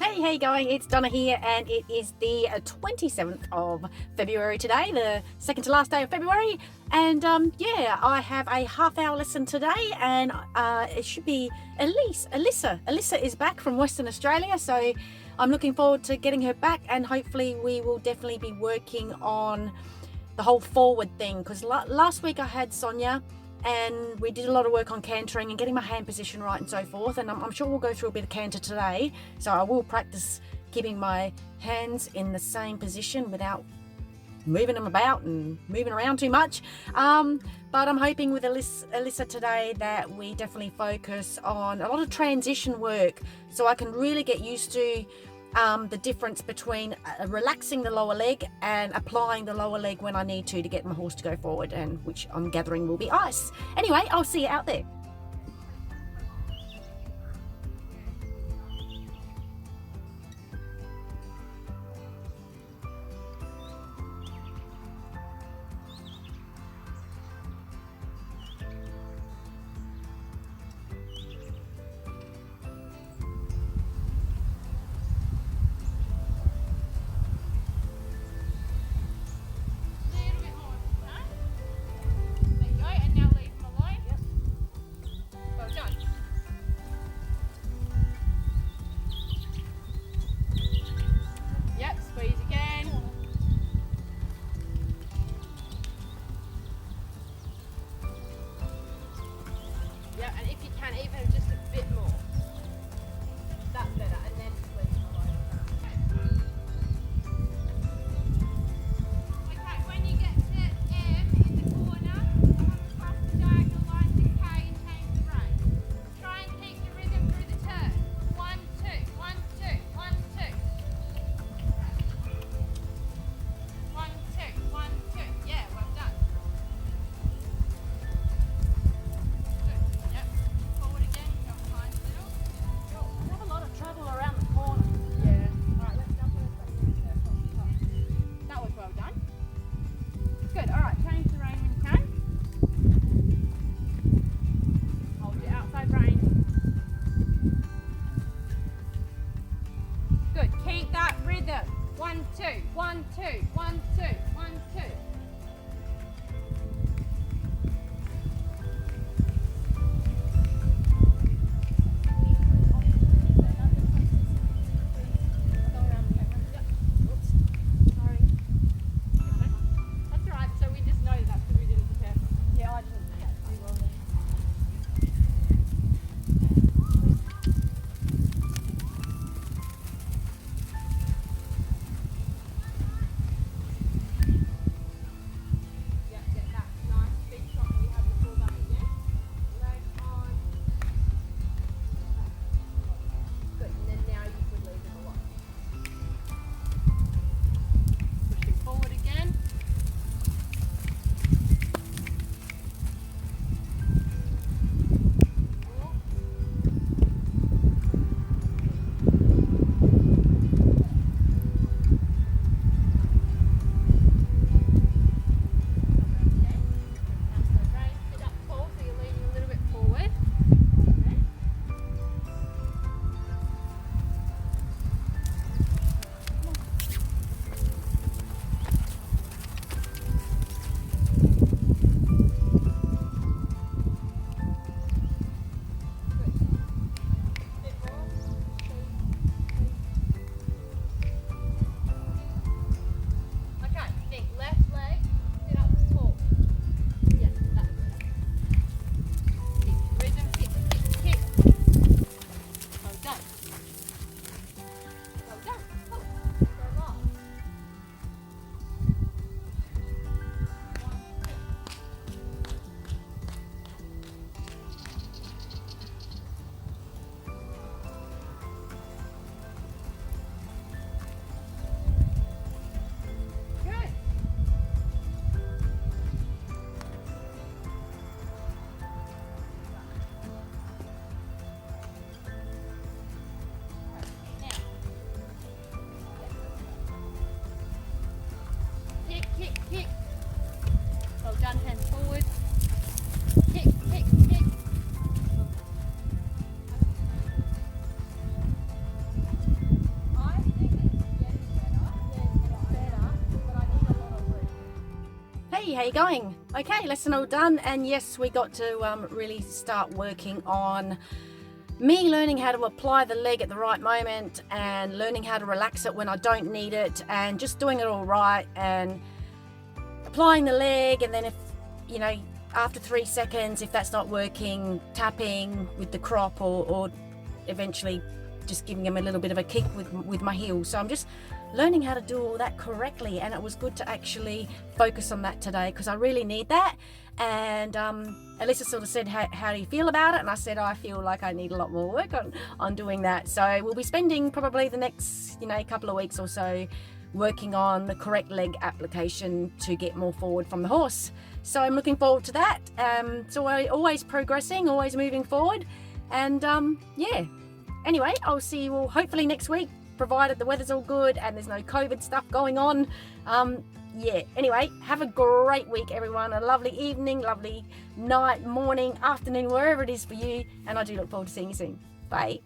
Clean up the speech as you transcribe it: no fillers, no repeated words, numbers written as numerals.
Hey, how you going? It's Donna here, and it is the 27th of February today, the second to last day of February. And yeah, I have a half-hour lesson today, and it should be Alyssa. Alyssa is back from Western Australia, so I'm looking forward to getting her back, and hopefully we will definitely be working on the whole forward thing, because last week I had Sonia and we did a lot of work on cantering and getting my hand position right and so forth, and I'm sure we'll go through a bit of canter today, so I will practice keeping my hands in the same position without moving them about and moving around too much. But I'm hoping with Alyssa today that we definitely focus on a lot of transition work, so I can really get used to the difference between relaxing the lower leg and applying the lower leg when I need to get my horse to go forward, and which I'm gathering will be ice. Anyway, I'll see you out there. And if you can, even just a bit more, that's better, and then squeeze the line. Okay, when you get to M in the corner, come across the diagonal line to K and change the rein. Try and keep the rhythm through the turn. 1, 2, 1, 2, 1, 2. 1, 2, 1, 2. Yeah, well done. Good, alright, change the rein when you can. Hold your outside rein. Good, keep that rhythm. 1, 2, 1, 2, 1, 2, 1, 2. Kick. Well done, hands forward. Kick. Hey, how you going? Okay, lesson all done, and yes, we got to really start working on me learning how to apply the leg at the right moment and learning how to relax it when I don't need it, and just doing it all right and applying the leg, and then if, you know, after 3 seconds, if that's not working, tapping with the crop or eventually just giving him a little bit of a kick with my heels. So I'm just learning how to do all that correctly, and it was good to actually focus on that today because I really need that. And Alyssa sort of said, how do you feel about it? And I said, I feel like I need a lot more work on doing that. So we'll be spending probably the next, you know, couple of weeks or so working on the correct leg application to get more forward from the horse. So I'm looking forward to that. So I always progressing, always moving forward. And yeah, anyway, I'll see you all hopefully next week, provided the weather's all good and there's no COVID stuff going on. Yeah, anyway, have a great week, everyone. A lovely evening, lovely night, morning, afternoon, wherever it is for you. And I do look forward to seeing you soon. Bye.